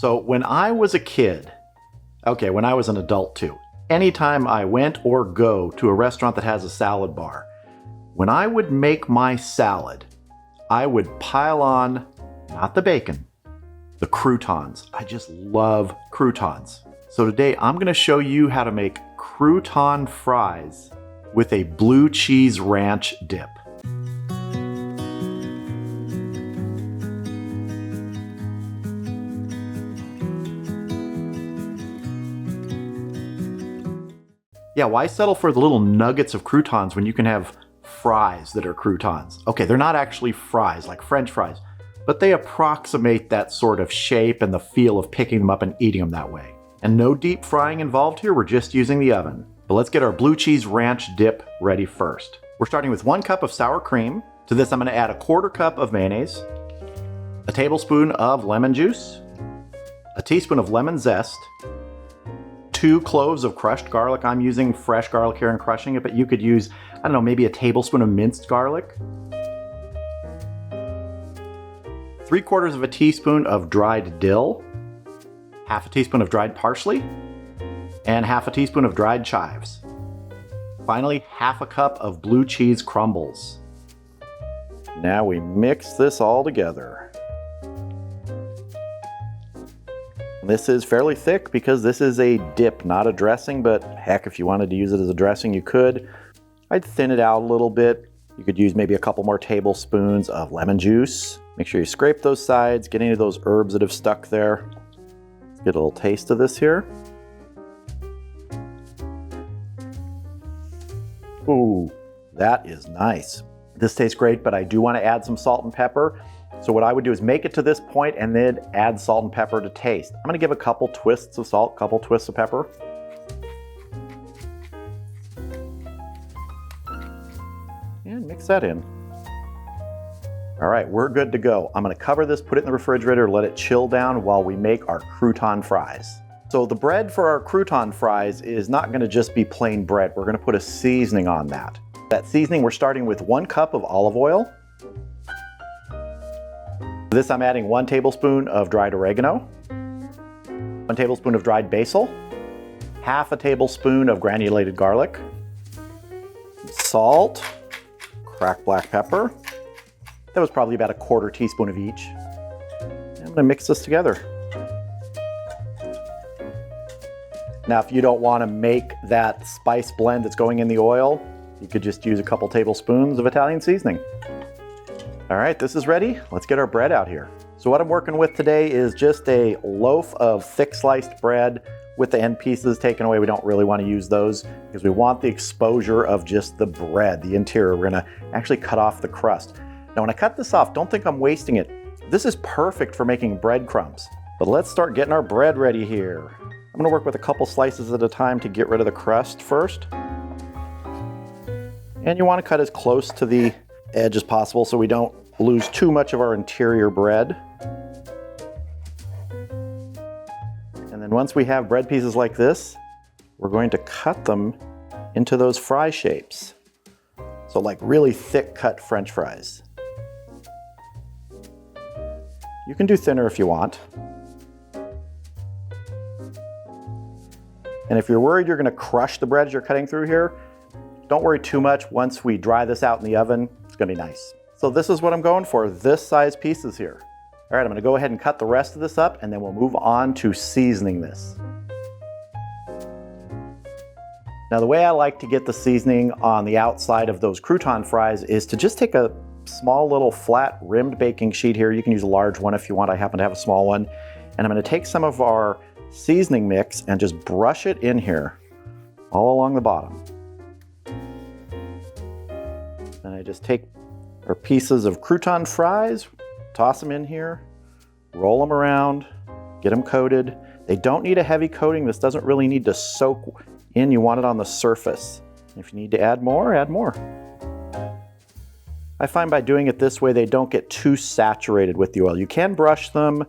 So when I was a kid, okay, when I was an adult too, anytime I went or go to a restaurant that has a salad bar, when I would make my salad, I would pile on, not the bacon, the croutons. I just love croutons. So today I'm going to show you how to make crouton fries with a blue cheese ranch dip. Yeah, why settle for the little nuggets of croutons when you can have fries that are croutons? Okay, they're not actually fries like French fries, but they approximate that sort of shape and the feel of picking them up and eating them that way. And no deep frying involved here, we're just using the oven. But let's get our blue cheese ranch dip ready first. We're starting with 1 cup of sour cream. To this I'm going to add a 1/4 cup of mayonnaise, a tablespoon of lemon juice, a teaspoon of lemon zest, 2 cloves of crushed garlic. I'm using fresh garlic here and crushing it, but you could use, I don't know, maybe a tablespoon of minced garlic, 3/4 of a teaspoon of dried dill, 1/2 teaspoon of dried parsley, and 1/2 teaspoon of dried chives. Finally, 1/2 cup of blue cheese crumbles. Now we mix this all together. This is fairly thick because this is a dip, not a dressing, but heck, if you wanted to use it as a dressing, you could. I'd thin it out a little bit. You could use maybe a couple more tablespoons of lemon juice. Make sure you scrape those sides, get any of those herbs that have stuck there. Let's get a little taste of this here. Ooh, that is nice. This tastes great, but I do want to add some salt and pepper. So what I would do is make it to this point and then add salt and pepper to taste. I'm going to give a couple twists of salt, couple twists of pepper. And mix that in. All right, we're good to go. I'm going to cover this, put it in the refrigerator, let it chill down while we make our crouton fries. So the bread for our crouton fries is not going to just be plain bread. We're going to put a seasoning on that. That seasoning, we're starting with 1 cup of olive oil. To this I'm adding 1 tablespoon of dried oregano, 1 tablespoon of dried basil, 1/2 tablespoon of granulated garlic, salt, cracked black pepper. That was probably about a 1/4 teaspoon of each. I'm going to mix this together. Now if you don't want to make that spice blend that's going in the oil, you could just use a couple tablespoons of Italian seasoning. All right, this is ready. Let's get our bread out here. So what I'm working with today is just a loaf of thick sliced bread with the end pieces taken away. We don't really want to use those because we want the exposure of just the bread, the interior. We're gonna actually cut off the crust. Now when I cut this off, don't think I'm wasting it. This is perfect for making breadcrumbs. But let's start getting our bread ready here. I'm gonna work with a couple slices at a time to get rid of the crust first. And you want to cut as close to the edge as possible so we don't lose too much of our interior bread. And then once we have bread pieces like this, we're going to cut them into those fry shapes. So like really thick cut French fries. You can do thinner if you want. And if you're worried you're going to crush the bread as you're cutting through here, don't worry too much. Once we dry this out in the oven, it's going to be nice. So this is what I'm going for, this size pieces here. All right, I'm going to go ahead and cut the rest of this up and then we'll move on to seasoning this. Now the way I like to get the seasoning on the outside of those crouton fries is to just take a small little flat rimmed baking sheet here. You can use a large one if you want. I happen to have a small one. And I'm going to take some of our seasoning mix and just brush it in here all along the bottom. And I just take our pieces of crouton fries, toss them in here, roll them around, get them coated. They don't need a heavy coating. This doesn't really need to soak in. You want it on the surface. If you need to add more, add more. I find by doing it this way, they don't get too saturated with the oil. You can brush them.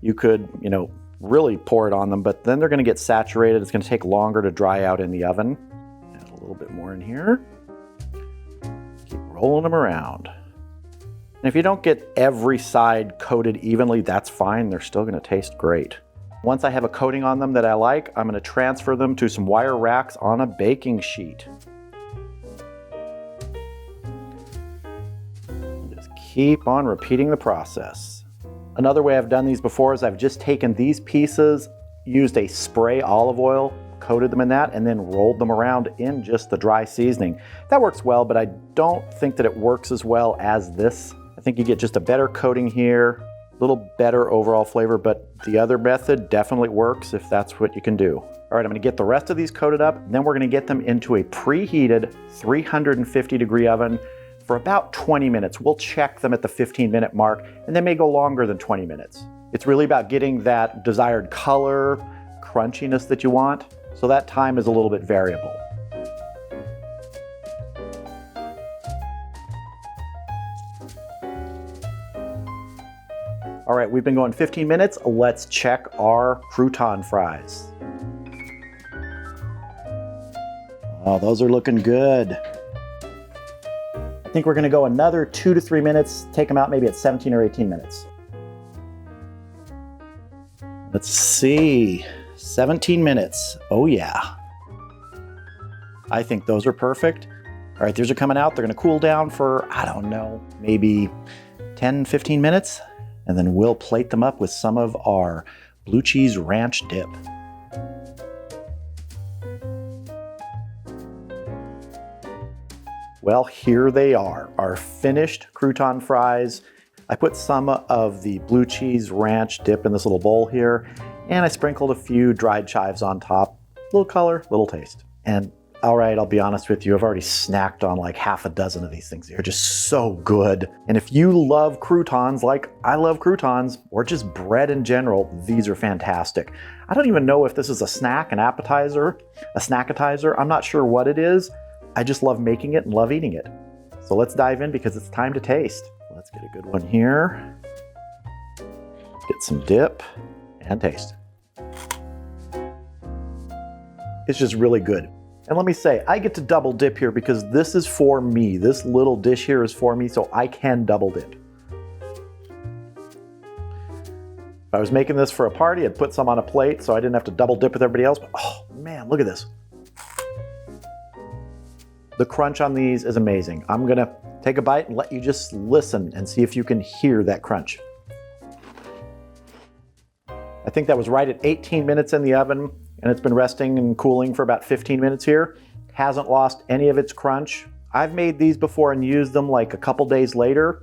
You could, really pour it on them, but then they're going to get saturated. It's going to take longer to dry out in the oven. Add a little bit more in here. Keep rolling them around. And if you don't get every side coated evenly, that's fine. They're still going to taste great. Once I have a coating on them that I like, I'm going to transfer them to some wire racks on a baking sheet. Just keep on repeating the process. Another way I've done these before is I've just taken these pieces, used a spray olive oil, coated them in that, and then rolled them around in just the dry seasoning. That works well, but I don't think that it works as well as this. I think you get just a better coating here, a little better overall flavor, but the other method definitely works if that's what you can do. All right, I'm gonna get the rest of these coated up, and then we're gonna get them into a preheated 350-degree oven for about 20 minutes. We'll check them at the 15-minute mark, and they may go longer than 20 minutes. It's really about getting that desired color, crunchiness that you want, so that time is a little bit variable. All right, we've been going 15 minutes. Let's check our crouton fries. Oh, those are looking good. I think we're gonna go another 2 to 3 minutes, take them out maybe at 17 or 18 minutes. Let's see, 17 minutes, oh yeah. I think those are perfect. All right, these are coming out. They're gonna cool down for, I don't know, maybe 10, 15 minutes. And then we'll plate them up with some of our blue cheese ranch dip. Well, here they are, our finished crouton fries. I put some of the blue cheese ranch dip in this little bowl here, and I sprinkled a few dried chives on top. Little color, little taste. And all right, I'll be honest with you, I've already snacked on like half a dozen of these things. They're just so good. And if you love croutons like I love croutons, or just bread in general, these are fantastic. I don't even know if this is a snack, an appetizer, a snackatizer. I'm not sure what it is. I just love making it and love eating it. So let's dive in because it's time to taste. Let's get a good one here. Get some dip and taste. It's just really good. And let me say, I get to double dip here because this is for me. This little dish here is for me, so I can double dip. If I was making this for a party, I'd put some on a plate so I didn't have to double dip with everybody else. But oh man, look at this. The crunch on these is amazing. I'm gonna take a bite and let you just listen and see if you can hear that crunch. I think that was right at 18 minutes in the oven, and it's been resting and cooling for about 15 minutes here. Hasn't lost any of its crunch. I've made these before and used them like a couple days later,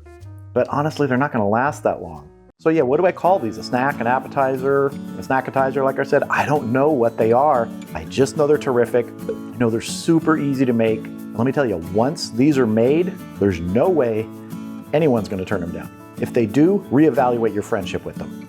but honestly, they're not gonna last that long. So yeah, what do I call these? A snack, an appetizer, a snackatizer, like I said? I don't know what they are. I just know they're terrific. I know they're super easy to make. And let me tell you, once these are made, there's no way anyone's gonna turn them down. If they do, reevaluate your friendship with them.